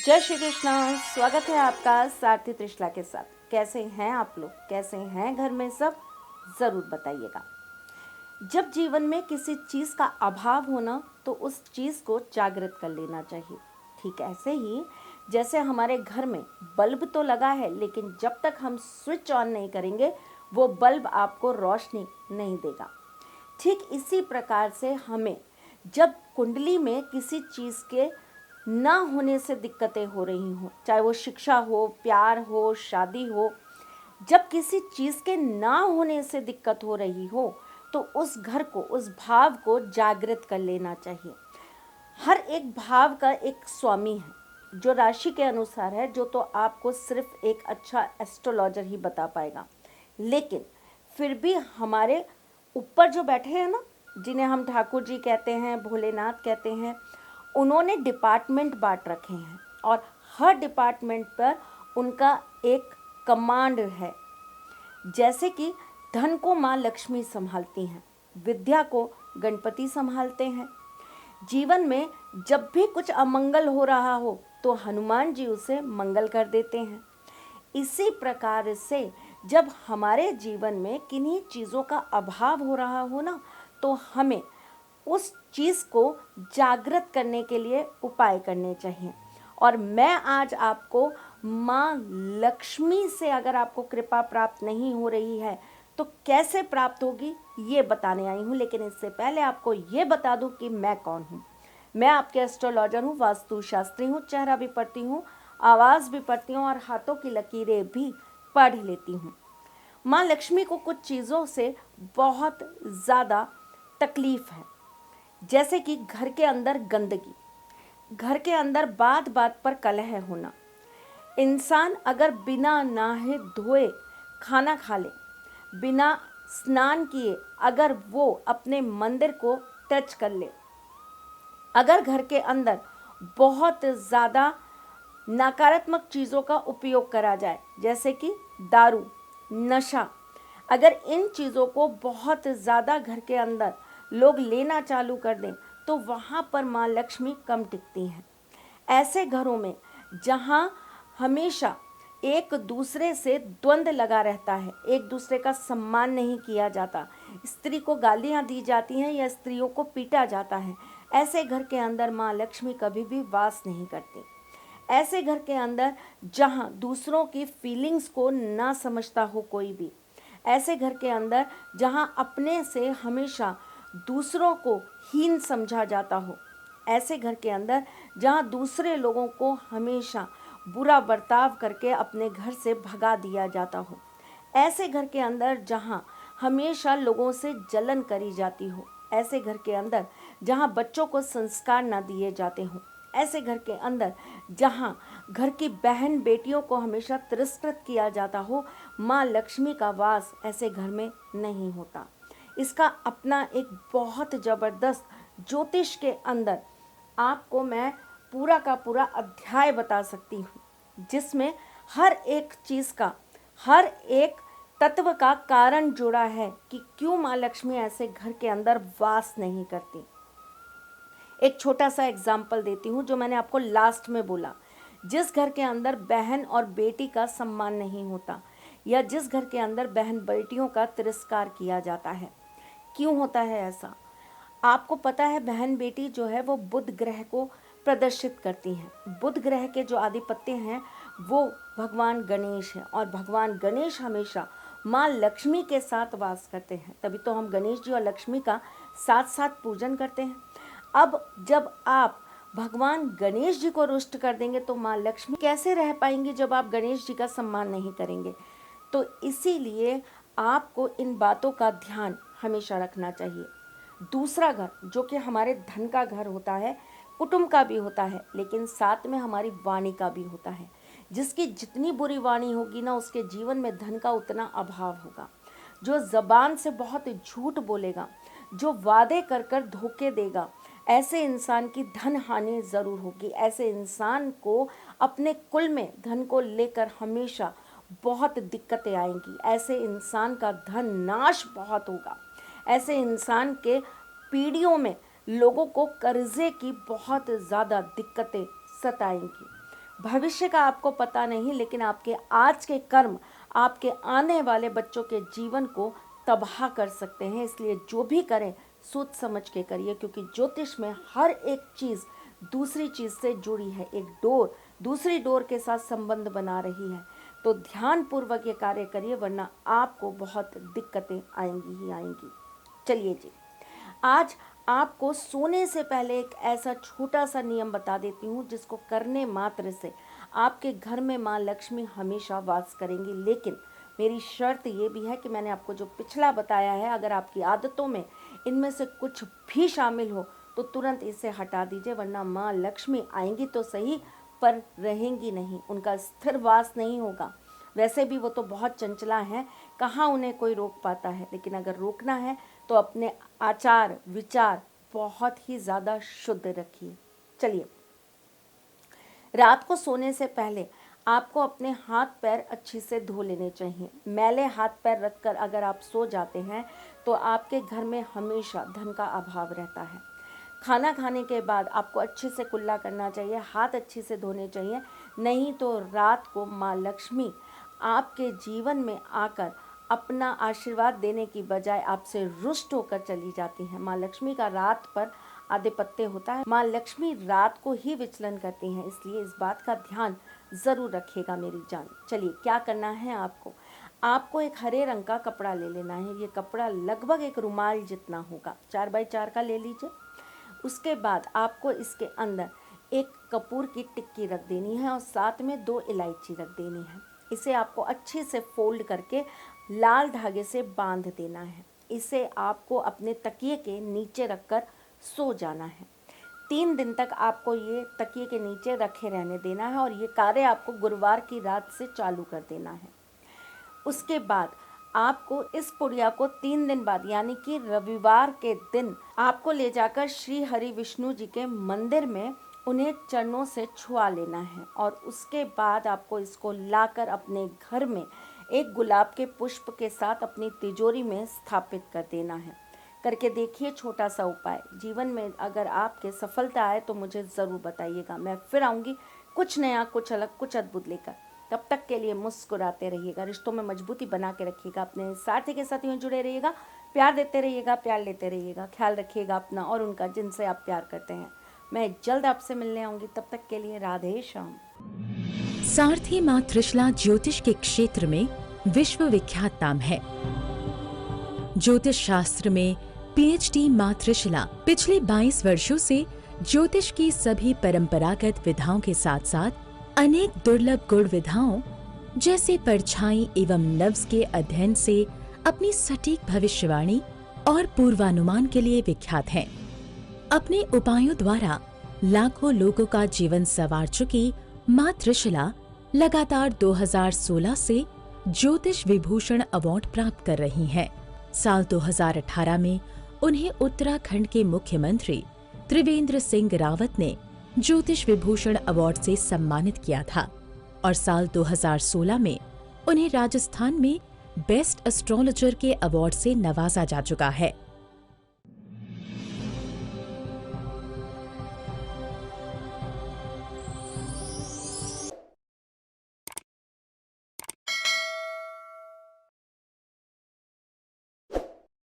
जय श्री कृष्णा। स्वागत है आपका सारथी त्रिशला के साथ। कैसे हैं आप लोग, कैसे हैं घर में सब, ज़रूर बताइएगा। जब जीवन में किसी चीज़ का अभाव होना तो उस चीज़ को जागृत कर लेना चाहिए। ठीक ऐसे ही जैसे हमारे घर में बल्ब तो लगा है, लेकिन जब तक हम स्विच ऑन नहीं करेंगे वो बल्ब आपको रोशनी नहीं देगा। ठीक इसी प्रकार से हमें जब कुंडली में किसी चीज़ के ना होने से दिक्कतें हो रही हों, चाहे वो शिक्षा हो, प्यार हो, शादी हो, जब किसी चीज़ के ना होने से दिक्कत हो रही हो तो उस घर को, उस भाव को जागृत कर लेना चाहिए। हर एक भाव का एक स्वामी है जो राशि के अनुसार है, जो तो आपको सिर्फ एक अच्छा एस्ट्रोलॉजर ही बता पाएगा। लेकिन फिर भी हमारे ऊपर जो बैठे हैं ना, जिन्हें हम ठाकुर जी कहते हैं, भोलेनाथ कहते हैं, उन्होंने डिपार्टमेंट बांट रखे हैं और हर डिपार्टमेंट पर उनका एक कमांड है। जैसे कि धन को माँ लक्ष्मी संभालती हैं, विद्या को गणपति संभालते हैं। जीवन में जब भी कुछ अमंगल हो रहा हो तो हनुमान जी उसे मंगल कर देते हैं। इसी प्रकार से जब हमारे जीवन में किन्हीं चीज़ों का अभाव हो रहा हो ना, तो हमें उस चीज़ को जागृत करने के लिए उपाय करने चाहिए। और मैं आज आपको माँ लक्ष्मी से अगर आपको कृपा प्राप्त नहीं हो रही है तो कैसे प्राप्त होगी ये बताने आई हूँ। लेकिन इससे पहले आपको ये बता दूँ कि मैं कौन हूँ। मैं आपके एस्ट्रोलॉजर हूँ, वास्तुशास्त्री हूँ, चेहरा भी पढ़ती हूँ, आवाज़ भी पढ़ती हूँ और हाथों की लकीरें भी पढ़ लेती हूँ। माँ लक्ष्मी को कुछ चीज़ों से बहुत ज़्यादा तकलीफ़ है, जैसे कि घर के अंदर गंदगी, घर के अंदर बात बात पर कलह होना, इंसान अगर बिना नहाए धोए खाना खा ले, बिना स्नान किए अगर वो अपने मंदिर को टच कर ले, अगर घर के अंदर बहुत ज़्यादा नकारात्मक चीज़ों का उपयोग करा जाए, जैसे कि दारू, नशा, अगर इन चीज़ों को बहुत ज़्यादा घर के अंदर लोग लेना चालू कर दें तो वहाँ पर माँ लक्ष्मी कम टिकती हैं। ऐसे घरों में जहाँ हमेशा एक दूसरे से द्वंद्व लगा रहता है, एक दूसरे का सम्मान नहीं किया जाता, स्त्री को गालियाँ दी जाती हैं या स्त्रियों को पीटा जाता है, ऐसे घर के अंदर माँ लक्ष्मी कभी भी वास नहीं करती। ऐसे घर के अंदर जहाँ दूसरों की फीलिंग्स को ना समझता हो कोई भी, ऐसे घर के अंदर जहाँ अपने से हमेशा दूसरों को हीन समझा जाता हो, ऐसे घर के अंदर जहाँ दूसरे लोगों को हमेशा बुरा बर्ताव करके अपने घर से भगा दिया जाता हो, ऐसे घर के अंदर जहाँ हमेशा लोगों से जलन करी जाती हो, ऐसे घर के अंदर जहाँ बच्चों को संस्कार ना दिए जाते हों, ऐसे घर के अंदर जहाँ घर की बहन बेटियों को हमेशा तिरस्कृत किया जाता हो, माँ लक्ष्मी का वास ऐसे घर में नहीं होता। इसका अपना एक बहुत ज़बरदस्त ज्योतिष के अंदर आपको मैं पूरा का पूरा अध्याय बता सकती हूँ, जिसमें हर एक चीज़ का, हर एक तत्व का कारण जुड़ा है कि क्यों माँ लक्ष्मी ऐसे घर के अंदर वास नहीं करती। एक छोटा सा एग्जाम्पल देती हूँ जो मैंने आपको लास्ट में बोला। जिस घर के अंदर बहन और बेटी का सम्मान नहीं होता, या जिस घर के अंदर बहन बेटियों का तिरस्कार किया जाता है, क्यों होता है ऐसा? आपको पता है बहन बेटी जो है वो बुध ग्रह को प्रदर्शित करती हैं। बुध ग्रह के जो आधिपत्य हैं वो भगवान गणेश हैं, और भगवान गणेश हमेशा माँ लक्ष्मी के साथ वास करते हैं। तभी तो हम गणेश जी और लक्ष्मी का साथ साथ पूजन करते हैं। अब जब आप भगवान गणेश जी को रुष्ट कर देंगे तो माँ लक्ष्मी कैसे रह पाएंगी जब आप गणेश जी का सम्मान नहीं करेंगे। तो इसीलिए आपको इन बातों का ध्यान हमेशा रखना चाहिए। दूसरा घर जो कि हमारे धन का घर होता है, कुटुंब का भी होता है, लेकिन साथ में हमारी वाणी का भी होता है। जिसकी जितनी बुरी वाणी होगी ना, उसके जीवन में धन का उतना अभाव होगा। जो ज़बान से बहुत झूठ बोलेगा, जो वादे कर कर धोखे देगा, ऐसे इंसान की धन हानि ज़रूर होगी। ऐसे इंसान को अपने कुल में धन को लेकर हमेशा बहुत दिक्कतें आएंगी। ऐसे इंसान का धन नाश बहुत होगा। ऐसे इंसान के पीढ़ियों में लोगों को कर्जे की बहुत ज़्यादा दिक्कतें सताएंगी। भविष्य का आपको पता नहीं, लेकिन आपके आज के कर्म आपके आने वाले बच्चों के जीवन को तबाह कर सकते हैं। इसलिए जो भी करें सोच समझ के करिए, क्योंकि ज्योतिष में हर एक चीज़ दूसरी चीज़ से जुड़ी है। एक डोर दूसरी डोर के साथ संबंध बना रही है, तो ध्यानपूर्वक ये कार्य करिए, वरना आपको बहुत दिक्कतें आएंगी ही आएंगी। चलिए जी, आज आपको सोने से पहले एक ऐसा छोटा सा नियम बता देती हूँ जिसको करने मात्र से आपके घर में माँ लक्ष्मी हमेशा वास करेंगी। लेकिन मेरी शर्त ये भी है कि मैंने आपको जो पिछला बताया है, अगर आपकी आदतों में इनमें से कुछ भी शामिल हो तो तुरंत इसे हटा दीजिए, वरना माँ लक्ष्मी आएंगी तो सही पर रहेंगी नहीं, उनका स्थिर वास नहीं होगा। वैसे भी वो तो बहुत चंचला हैं, कहाँ उन्हें कोई रोक पाता है। लेकिन अगर रोकना है तो अपने आचार विचार बहुत ही ज़्यादा शुद्ध रखिए। चलिए, रात को सोने से पहले आपको अपने हाथ पैर अच्छे से धो लेने चाहिए। मैले हाथ पैर रखकर अगर आप सो जाते हैं तो आपके घर में हमेशा धन का अभाव रहता है। खाना खाने के बाद आपको अच्छे से कुल्ला करना चाहिए, हाथ अच्छे से धोने चाहिए, नहीं तो रात को माँ लक्ष्मी आपके जीवन में आकर अपना आशीर्वाद देने की बजाय आपसे रुष्ट होकर चली जाती हैं। माँ लक्ष्मी का रात पर आधिपत्य होता है, माँ लक्ष्मी रात को ही विचलन करती हैं, इसलिए इस बात का ध्यान ज़रूर रखिएगा मेरी जान। चलिए, क्या करना है आपको एक हरे रंग का कपड़ा ले लेना है। ये कपड़ा लगभग एक रुमाल जितना होगा, 4x4 का ले लीजिए। उसके बाद आपको इसके अंदर एक कपूर की टिक्की रख देनी है और साथ में 2 इलायची रख देनी है। इसे आपको अच्छे से फोल्ड करके लाल धागे से बांध देना है। इसे आपको अपने तकिए के नीचे रखकर सो जाना है। 3 दिन तक आपको ये तकिए के नीचे रखे रहने देना है और ये कार्य आपको गुरुवार की रात से चालू कर देना है। उसके बाद आपको इस पुड़िया को 3 दिन बाद यानी कि रविवार के दिन आपको ले जाकर श्री हरि विष्णु जी के मंदिर में उन्हें चरणों से छुआ लेना है और उसके बाद आपको इसको लाकर अपने घर में एक गुलाब के पुष्प के साथ अपनी तिजोरी में स्थापित कर देना है। करके देखिए, छोटा सा उपाय। जीवन में अगर आपके सफलता आए तो मुझे ज़रूर बताइएगा। मैं फिर आऊँगी कुछ नया, कुछ अलग, कुछ अद्भुत लेकर। तब तक के लिए मुस्कुराते रहिएगा, रिश्तों में मजबूती बना के रखिएगा, अपने साथी के साथ यूँ जुड़े रहिएगा, प्यार देते रहिएगा, प्यार लेते रहिएगा। ख्याल रखिएगा अपना और उनका जिनसे आप प्यार करते हैं। मैं जल्द आपसे मिलने आऊँगी, तब तक के लिए राधे श्याम। सारथी माँ त्रिशला ज्योतिष के क्षेत्र में विश्व विख्यात नाम है। ज्योतिष शास्त्र में पीएचडी माँ त्रिशला पिछले 22 वर्षों से ज्योतिष की सभी परंपरागत विधाओं के साथ साथ अनेक दुर्लभ गुण विधाओं जैसे परछाई एवं नव्स के अध्ययन से अपनी सटीक भविष्यवाणी और पूर्वानुमान के लिए विख्यात हैं। अपने उपायों द्वारा लाखों लोगों का जीवन संवार चुकी माँ त्रिशला लगातार 2016 से ज्योतिष विभूषण अवार्ड प्राप्त कर रही हैं। साल 2018 में उन्हें उत्तराखंड के मुख्यमंत्री त्रिवेंद्र सिंह रावत ने ज्योतिष विभूषण अवार्ड से सम्मानित किया था और साल 2016 में उन्हें राजस्थान में बेस्ट एस्ट्रोलॉजर के अवार्ड से नवाजा जा चुका है।